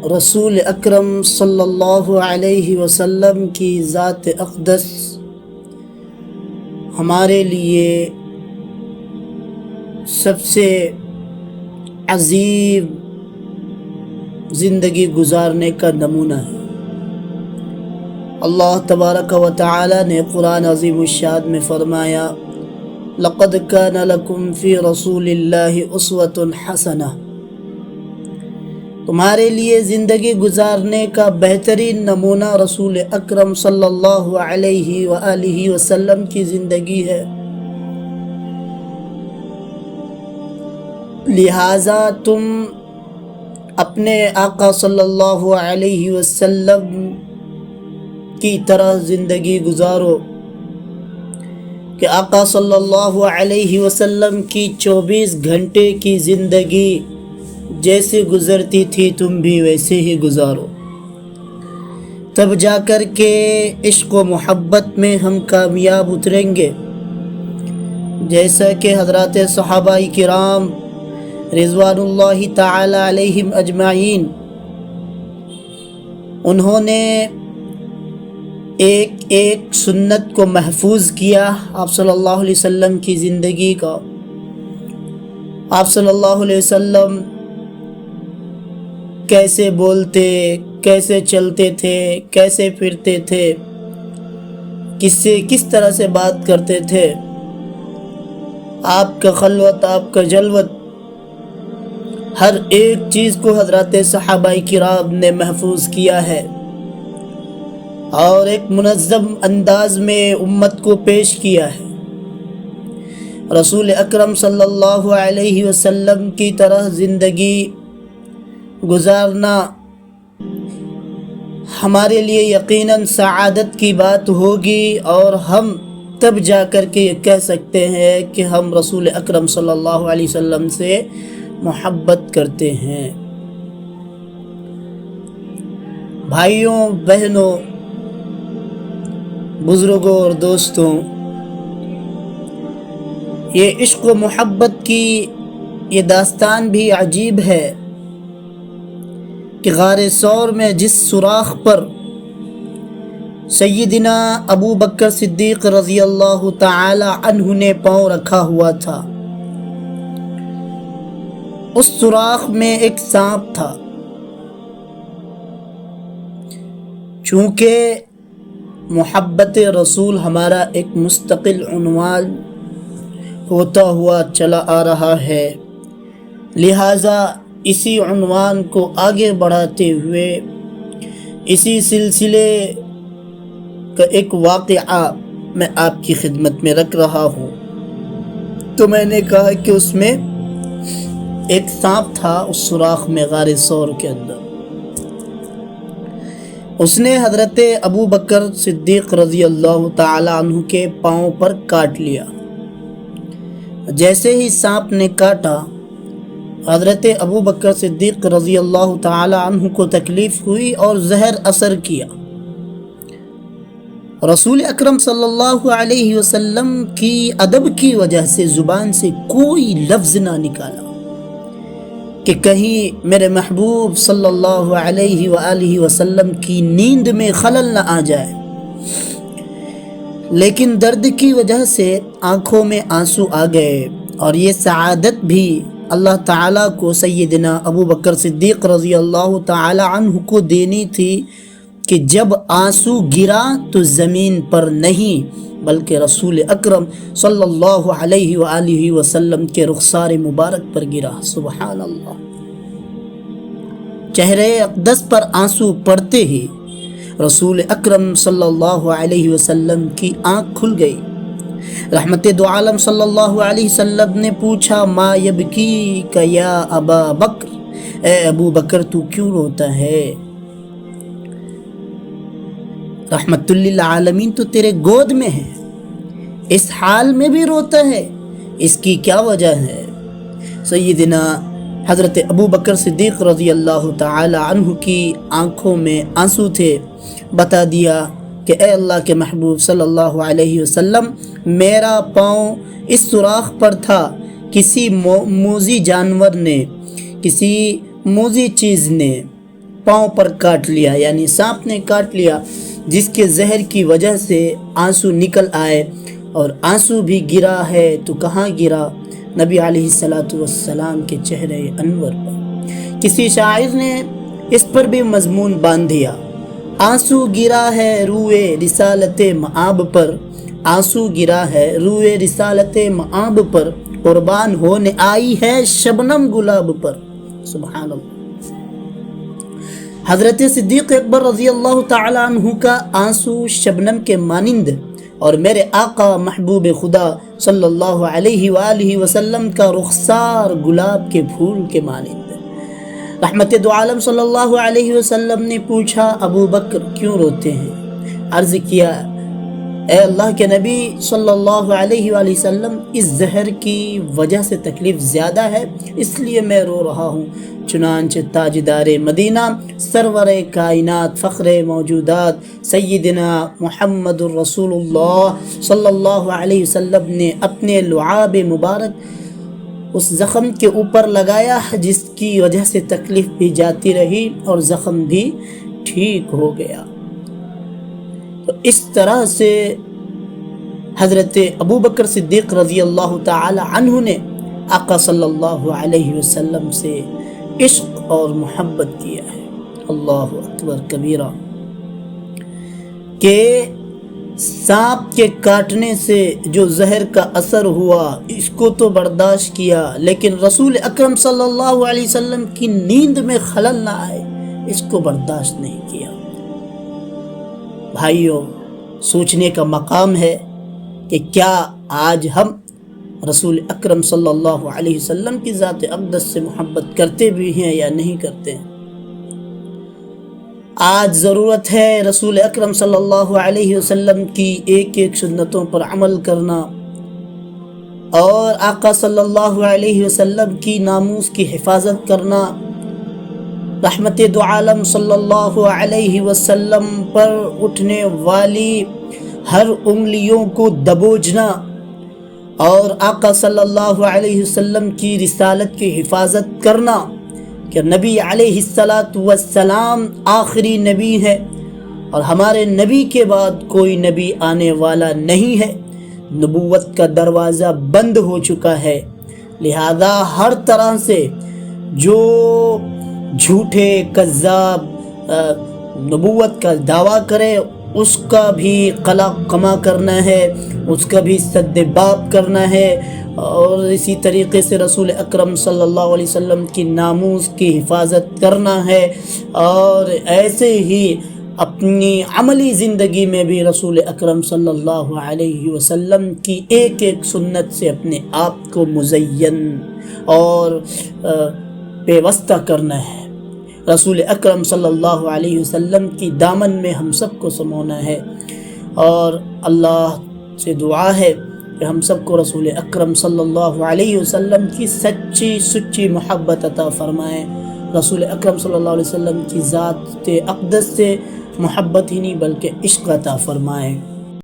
رسول اکرم صلی اللہ علیہ وسلم کی ذات اقدس ہمارے لیے سب سے عظیم زندگی گزارنے کا نمونہ ہے۔ اللہ تبارک و تعالی نے قرآن عظیم الشان میں فرمایا، لقد کان لکم فی رسول اللہ اسوۃ حسنہ، تمہارے لیے زندگی گزارنے کا بہترین نمونہ رسول اکرم صلی اللہ علیہ وآلہ وسلم کی زندگی ہے۔ لہٰذا تم اپنے آقا صلی اللہ علیہ وسلم کی طرح زندگی گزارو کہ آقا صلی اللہ علیہ وسلم کی 24 گھنٹے کی زندگی جیسے گزرتی تھی تم بھی ویسے ہی گزارو، تب جا کر کے عشق و محبت میں ہم کامیاب اتریں گے۔ جیسا کہ حضرات صحابہ کرام رضوان اللہ تعالی علیہم اجمعین، انہوں نے ایک ایک سنت کو محفوظ کیا آپ صلی اللہ علیہ وسلم کی زندگی کا۔ آپ صلی اللہ علیہ وسلم کیسے بولتے، کیسے چلتے تھے، کیسے پھرتے تھے، کس طرح سے بات کرتے تھے، آپ کا خلوت، آپ کا جلوت، ہر ایک چیز کو حضرات صحابہ کرام نے محفوظ کیا ہے اور ایک منظم انداز میں امت کو پیش کیا ہے۔ رسول اکرم صلی اللہ علیہ وسلم کی طرح زندگی گزارنا ہمارے لیے یقیناً سعادت کی بات ہوگی، اور ہم تب جا کر کے یہ کہہ سکتے ہیں کہ ہم رسول اکرم صلی اللہ علیہ وسلم سے محبت کرتے ہیں۔ بھائیوں، بہنوں، بزرگوں اور دوستوں، یہ عشق و محبت کی یہ داستان بھی عجیب ہے کہ غار ثور میں جس سوراخ پر سیدنا ابو بکر صدیق رضی اللہ تعالی عنہ نے پاؤں رکھا ہوا تھا، اس سوراخ میں ایک سانپ تھا۔ چونکہ محبت رسول ہمارا ایک مستقل عنوان ہوتا ہوا چلا آ رہا ہے، لہٰذا اسی عنوان کو آگے بڑھاتے ہوئے اسی سلسلے کا ایک واقعہ میں آپ کی خدمت میں رکھ رہا ہوں۔ تو میں نے کہا کہ اس میں ایک سانپ تھا اس سوراخ میں غار ثور کے اندر، اس نے حضرت ابو بکر صدیق رضی اللہ تعالی عنہ کے پاؤں پر کاٹ لیا۔ جیسے ہی سانپ نے کاٹا، حضرت ابو بکر صدیق رضی اللہ تعالی عنہ کو تکلیف ہوئی اور زہر اثر کیا۔ رسول اکرم صلی اللہ علیہ وسلم کی ادب کی وجہ سے زبان سے کوئی لفظ نہ نکالا کہ کہیں میرے محبوب صلی اللہ علیہ وآلہ وسلم کی نیند میں خلل نہ آ جائے، لیکن درد کی وجہ سے آنکھوں میں آنسو آ گئے، اور یہ سعادت بھی اللہ تعالیٰ کو سیدنا ابو بکر صدیق رضی اللہ تعالی عنہ کو دینی تھی کہ جب آنسو گرا تو زمین پر نہیں بلکہ رسول اکرم صلی اللہ علیہ وآلہ وسلم کے رخسار مبارک پر گرا۔ سبحان اللہ! چہرے اقدس پر آنسو پڑتے ہی رسول اکرم صلی اللہ علیہ وسلم کی آنکھ کھل گئی۔ رحمت دو عالم صلی اللہ علیہ وسلم نے پوچھا، ما یبکیک یا ابا بکر، اے ابو بکر تو کیوں روتا ہے؟ رحمت للعالمین تو تیرے گود میں ہے، اس حال میں بھی روتا ہے، اس کی کیا وجہ ہے؟ سیدنا حضرت ابو بکر صدیق رضی اللہ تعالی عنہ کی آنکھوں میں آنسو تھے۔ بتا دیا کہ اے اللہ کے محبوب صلی اللہ علیہ وسلم، میرا پاؤں اس سوراخ پر تھا، کسی موذی جانور نے، کسی موذی چیز نے پاؤں پر کاٹ لیا، یعنی سانپ نے کاٹ لیا، جس کے زہر کی وجہ سے آنسو نکل آئے، اور آنسو بھی گرا ہے تو کہاں گرا؟ نبی علیہ السلام کے چہرے انور پر۔ کسی شاعر نے اس پر بھی مضمون باندھ دیا، آنسو گرا ہے روئے رسالت مآب پر، آنسو گرا ہے روئے رسالت مآب پر، قربان ہونے آئی ہے شبنم گلاب پر۔ سبحان اللہ۔ حضرت صدیق اکبر رضی اللہ تعالی عنہ کا آنسو شبنم کے مانند، اور میرے آقا محبوب خدا صلی اللہ علیہ وآلہ وسلم کا رخسار گلاب کے پھول کے مانند۔ رحمت دو عالم صلی اللہ علیہ وسلم نے پوچھا، ابو بکر کیوں روتے ہیں؟ عرض کیا، اے اللہ کے نبی صلی اللہ علیہ وآلہ وسلم، اس زہر کی وجہ سے تکلیف زیادہ ہے، اس لیے میں رو رہا ہوں۔ چنانچہ تاجدار مدینہ، سرور کائنات، فخر موجودات، سیدنا محمد الرسول اللہ صلی اللہ علیہ وسلم نے اپنے لعاب مبارک اس زخم کے اوپر لگایا، جس کی وجہ سے تکلیف بھی جاتی رہی اور زخم بھی ٹھیک ہو گیا۔ تو اس طرح سے حضرت ابوبکر صدیق رضی اللہ تعالی عنہ نے آقا صلی اللہ علیہ وسلم سے عشق اور محبت کیا ہے۔ اللہ اکبر کبیرہ۔ کہ سانپ کے کاٹنے سے جو زہر کا اثر ہوا اس کو تو برداشت کیا، لیکن رسول اکرم صلی اللہ علیہ وسلم کی نیند میں خلل نہ آئے، اس کو برداشت نہیں کیا۔ بھائیوں، سوچنے کا مقام ہے کہ کیا آج ہم رسول اکرم صلی اللہ علیہ وسلم کی ذات اقدس سے محبت کرتے بھی ہیں یا نہیں کرتے ہیں؟ آج ضرورت ہے رسول اکرم صلی اللہ علیہ وسلم کی ایک ایک سنتوں پر عمل کرنا، اور آقا صلی اللہ علیہ وسلم کی ناموس کی حفاظت کرنا، رحمت دو عالم صلی اللہ علیہ وسلم پر اٹھنے والی ہر انگلیوں کو دبوچنا، اور آقا صلی اللہ علیہ وسلم کی رسالت کی حفاظت کرنا کہ نبی علیہ السلام آخری نبی ہے، اور ہمارے نبی کے بعد کوئی نبی آنے والا نہیں ہے، نبوت کا دروازہ بند ہو چکا ہے۔ لہذا ہر طرح سے جو جھوٹے کذاب نبوت کا دعویٰ کرے، اس کا بھی قلع کما کرنا ہے، اس کا بھی سد باب کرنا ہے، اور اسی طریقے سے رسول اکرم صلی اللہ علیہ وسلم کی ناموس کی حفاظت کرنا ہے، اور ایسے ہی اپنی عملی زندگی میں بھی رسول اکرم صلی اللہ علیہ وسلم کی ایک ایک سنت سے اپنے آپ کو مزین اور پیوستہ کرنا ہے۔ رسول اکرم صلی اللہ علیہ وسلم کی دامن میں ہم سب کو سمونا ہے، اور اللہ سے دعا ہے کہ ہم سب کو رسول اکرم صلی اللہ علیہ وسلم کی سچی محبت عطا فرمائے، رسول اکرم صلی اللہ علیہ وسلم کی ذات اقدس سے محبت ہی نہیں بلکہ عشق عطا فرمائے۔